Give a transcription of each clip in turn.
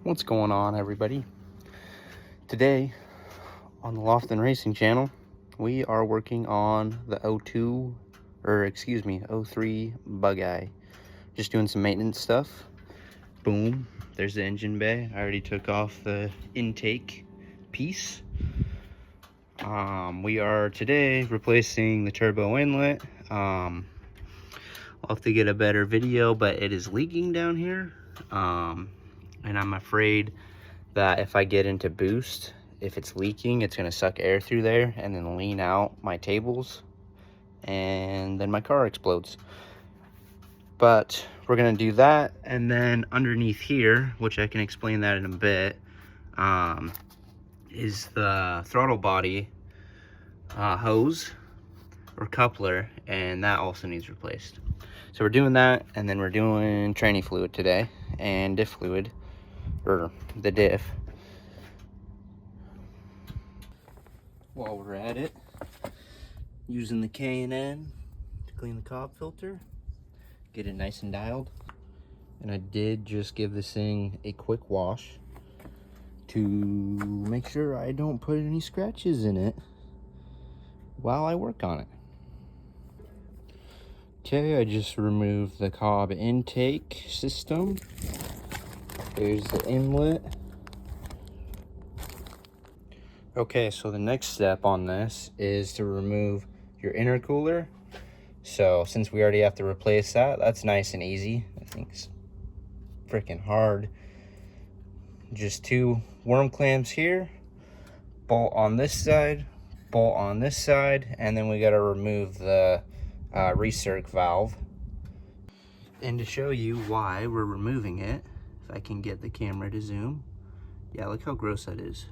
What's going on, everybody? Today on the Loft and Racing channel, we are working on the 03 bug eye. Just doing some maintenance stuff. Boom, there's the engine bay. I already took off the intake piece. We are today replacing the turbo inlet. I'll have to get a better video, but it is leaking down here. And I'm afraid that if I get into boost, if it's leaking, it's going to suck air through there and then lean out my tables, and then my car explodes. But we're going to do that, and then underneath here, which I can explain that in a bit, is the throttle body hose or coupler, and that also needs replaced. So we're doing that, and then we're doing tranny fluid today and diff fluid, or the diff. While we're at it, using the K&N to clean the cob filter, get it nice and dialed. And I did just give this thing a quick wash to make sure I don't put any scratches in it while I work on it. Okay, I just removed the cob intake system. There's the inlet. Okay, so the next step on this is to remove your intercooler. So since we already have to replace that, that's nice and easy. I think it's freaking hard. Just 2 worm clamps here, bolt on this side, bolt on this side, and then we got to remove the recirc valve. And to show you why we're removing it, if I can get the camera to zoom, yeah, look how gross that is.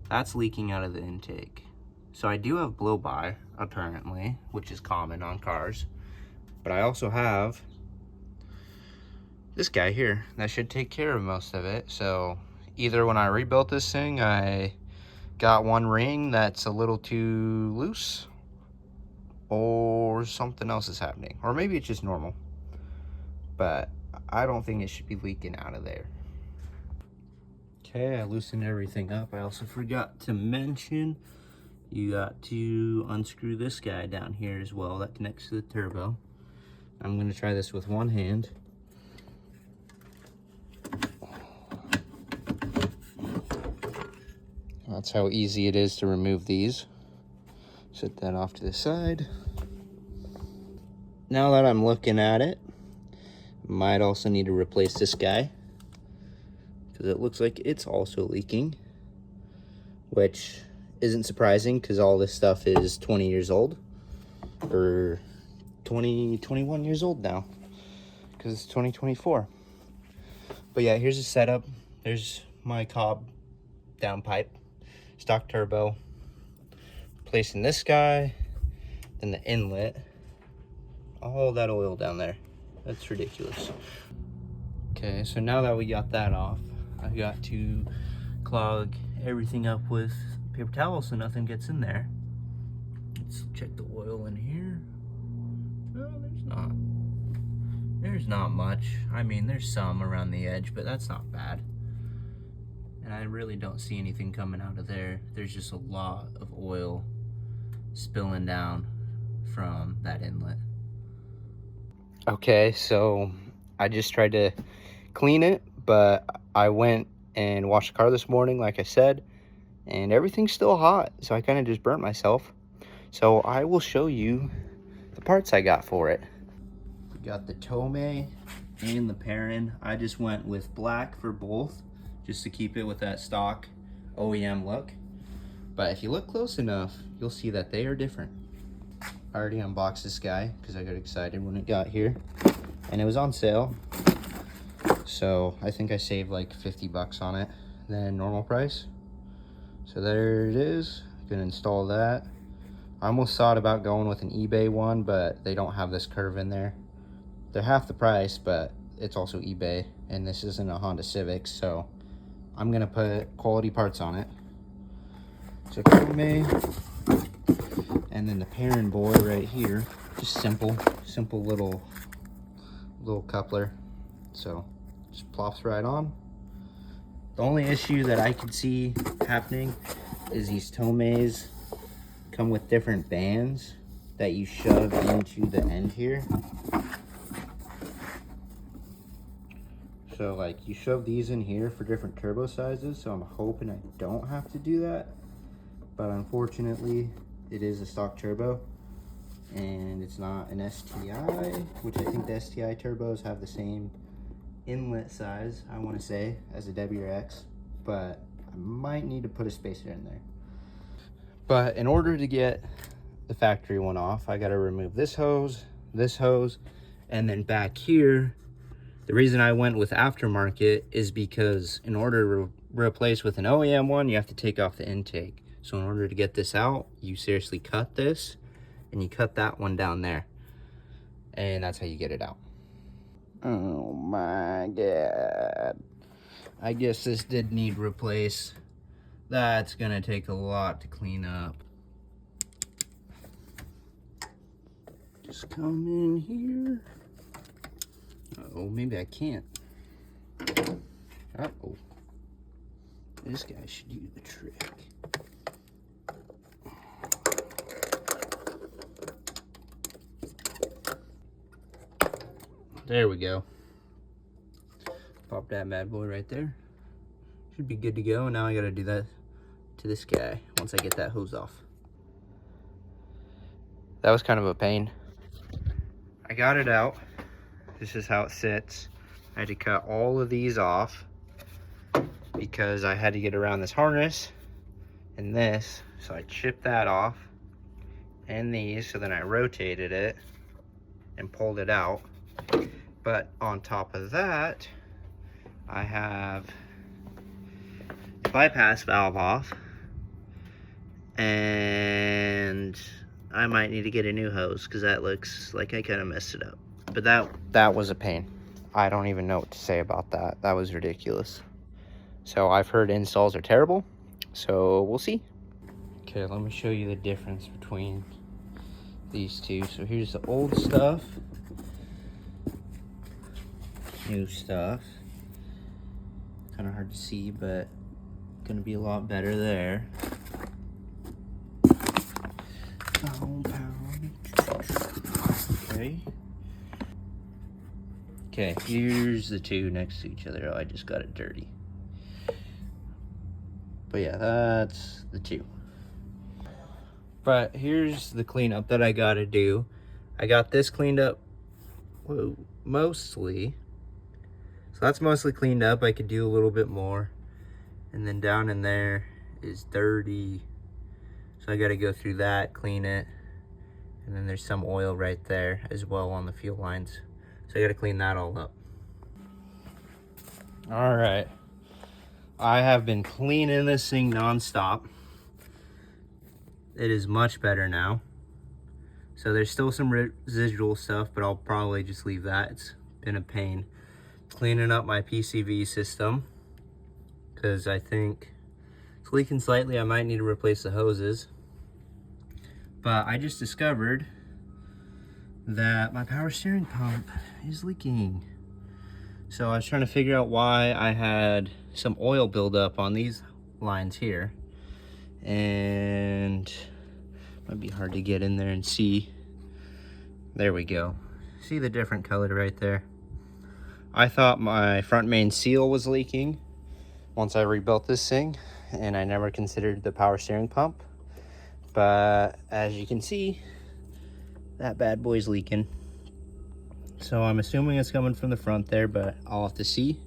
That's leaking out of the intake. So I do have blow-by, apparently, which is common on cars. But I also have this guy here that should take care of most of it. So either when I rebuilt this thing, I got one ring that's a little too loose, or something else is happening. Or maybe it's just normal. But I don't think it should be leaking out of there. Okay, I loosened everything up. I also forgot to mention, you got to unscrew this guy down here as well that connects to the turbo. I'm going to try this with one hand. That's how easy it is to remove these. Set that off to the side. Now that I'm looking at it, might also need to replace this guy, because it looks like it's also leaking, which isn't surprising because all this stuff is 20 years old, or 21 years old now, because it's 2024. But yeah, here's the setup. There's my cob downpipe, stock turbo, placing this guy, then the inlet, all that oil down there. That's ridiculous. Okay, so now that we got that off, I got to clog everything up with paper towel so nothing gets in there. Let's check the oil in here. No, there's not much. I mean, there's some around the edge, but that's not bad. And I really don't see anything coming out of there. There's just a lot of oil spilling down from that inlet. Okay, so I just tried to clean it, but I went and washed the car this morning, like I said, and everything's still hot, so I kind of just burnt myself. So I will show you the parts I got for it. We got the Tomei and the Perrin. I just went with black for both, just to keep it with that stock OEM look. But if you look close enough, you'll see that they are different. I already unboxed this guy because I got excited when it got here, and it was on sale. So I think I saved like 50 bucks on it than normal price. So there it is. Gonna install that. I almost thought about going with an eBay one, but they don't have this curve in there. They're half the price, but it's also eBay, and this isn't a Honda Civic, so I'm gonna put quality parts on it. So Tomei, and then the Perrin boy right here, just simple little coupler. So just plops right on, The only issue that I could see happening is these Tomeis come with different bands that you shove into the end here. So like you shove these in here for different turbo sizes, so I'm hoping I don't have to do that. But unfortunately, it is a stock turbo and it's not an STI, which I think the STI turbos have the same inlet size, I want to say, as a WRX, but I might need to put a spacer in there. But in order to get the factory one off, I got to remove this hose, and then back here. The reason I went with aftermarket is because in order to replace with an OEM one, you have to take off the intake. So in order to get this out, you seriously cut this and you cut that one down there. And that's how you get it out. Oh my God. I guess this did need replace. That's gonna take a lot to clean up. Just come in here. Uh-oh, maybe I can't. Uh-oh. This guy should do the trick. There we go. Pop that bad boy right there. Should be good to go. Now I gotta do that to this guy once I get that hose off. That was kind of a pain. I got it out. This is how it sits. I had to cut all of these off because I had to get around this harness and this. So I chipped that off and these. So then I rotated it and pulled it out. But on top of that, I have the bypass valve off. And I might need to get a new hose because that looks like I kind of messed it up. But that was a pain. I don't even know what to say about that. That was ridiculous. So I've heard installs are terrible, so we'll see. Okay, let me show you the difference between these two. So here's the old stuff, new stuff. Kind of hard to see, but gonna be a lot better there. Compound. Okay. Okay, here's the two next to each other. Oh, I just got it dirty. But yeah, that's the two. But here's the cleanup that I gotta do. I got this cleaned up, whoa, mostly. So that's mostly cleaned up. I could do a little bit more. And then down in there is dirty. So I gotta go through that, clean it. And then there's some oil right there as well on the fuel lines. So I gotta clean that all up. All right. I have been cleaning this thing nonstop. It is much better now. So there's still some residual stuff, but I'll probably just leave that. It's been a pain. Cleaning up my PCV system because I think it's leaking slightly. I might need to replace the hoses. But I just discovered that my power steering pump is leaking. So I was trying to figure out why I had some oil buildup on these lines here. And it might be hard to get in there and see. There we go. See the different color right there? I thought my front main seal was leaking once I rebuilt this thing, and I never considered the power steering pump. But as you can see, that bad boy's leaking. So I'm assuming it's coming from the front there, but I'll have to see.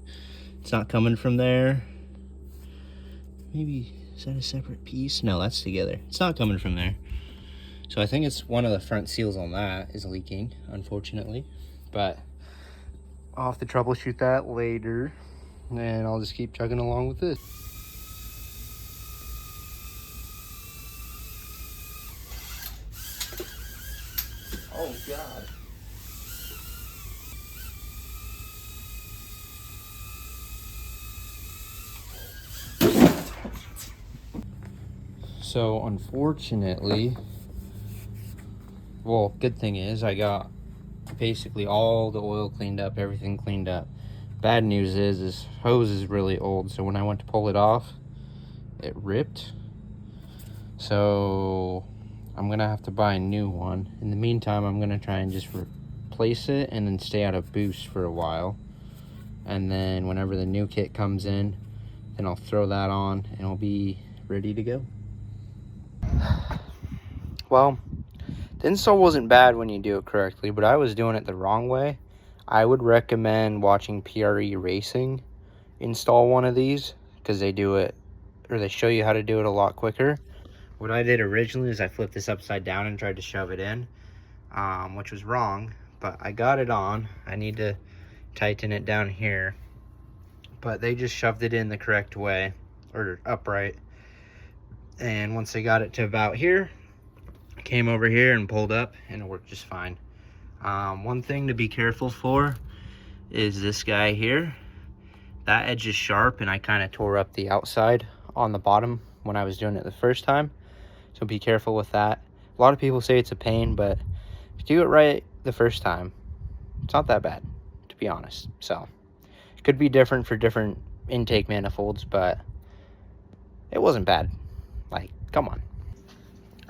It's not coming from there. Maybe, is that a separate piece? No, that's together. It's not coming from there. So I think it's one of the front seals on that is leaking, unfortunately. But I'll have to troubleshoot that later, and I'll just keep chugging along with this. Oh God. So unfortunately, well, good thing is I got basically all the oil cleaned up, everything cleaned up. Bad news is this hose is really old, so when I went to pull it off, it ripped. So I'm gonna have to buy a new one. In the meantime, I'm gonna try and just replace it and then stay out of boost for a while. And then whenever the new kit comes in, then I'll throw that on and it'll be ready to go. Well, the install wasn't bad when you do it correctly, but I was doing it the wrong way. I would recommend watching PRE Racing install one of these, because they do it, or they show you how to do it a lot quicker. What I did originally is I flipped this upside down and tried to shove it in, which was wrong, but I got it on. I need to tighten it down here, but they just shoved it in the correct way, or upright. And once they got it to about here, I came over here and pulled up and it worked just fine. One thing to be careful for is this guy here. That edge is sharp and I kind of tore up the outside on the bottom when I was doing it the first time. So be careful with that. A lot of people say it's a pain, but if you do it right the first time, it's not that bad, to be honest. So it could be different for different intake manifolds, but it wasn't bad. Like, come on.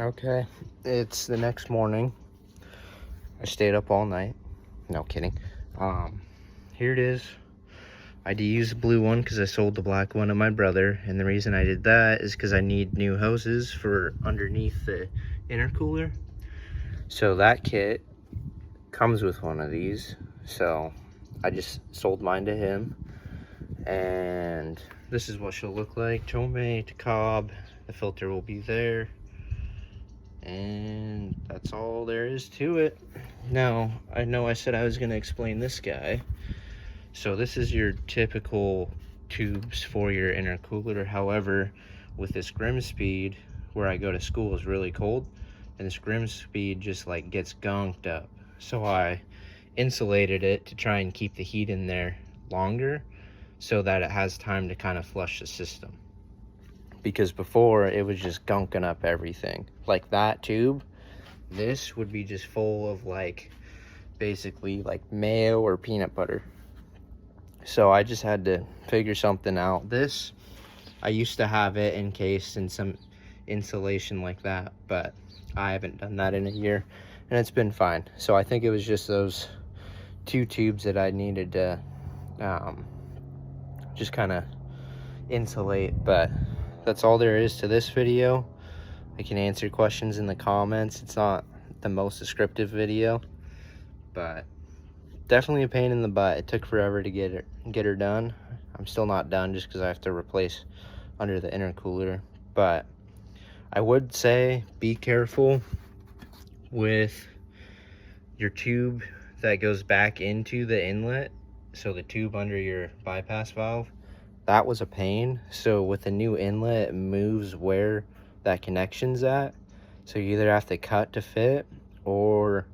Okay, it's the next morning. I stayed up all night. No kidding. Here it is. I had to use the blue one because I sold the black one to my brother, and the reason I did that is because I need new hoses for underneath the intercooler. So that kit comes with one of these, so I just sold mine to him, and this is what she'll look like. Tomei to Cobb. The filter will be there, and that's all there is to it. Now, I know I said I was going to explain this guy. So this is your typical tubes for your intercooler. However, with this Grimspeed, where I go to school, is really cold, and this Grimspeed just like gets gunked up. So I insulated it to try and keep the heat in there longer, so that it has time to kind of flush the system. Because before, it was just gunking up everything. Like that tube, this would be just full of like, basically like mayo or peanut butter. So I just had to figure something out. This, I used to have it encased in some insulation like that, but I haven't done that in a year, and it's been fine. So I think it was just those two tubes that I needed to just kind of insulate. But that's all there is to this video. I can answer questions in the comments. It's not the most descriptive video, but definitely a pain in the butt. It took forever to get her done. I'm still not done just because I have to replace under the intercooler. But I would say be careful with your tube that goes back into the inlet. So the tube under your bypass valve, that was a pain. So with the new inlet, it moves where that connection's at. So you either have to cut to fit or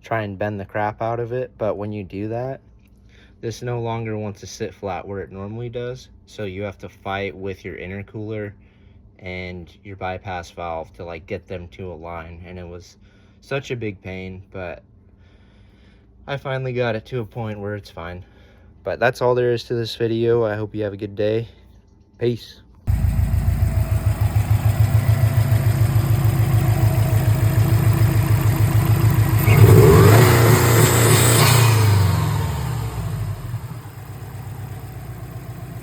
try and bend the crap out of it. But when you do that, this no longer wants to sit flat where it normally does, so you have to fight with your intercooler and your bypass valve to like get them to align. And it was such a big pain, but I finally got it to a point where it's fine. But that's all there is to this video. I hope you have a good day. Peace.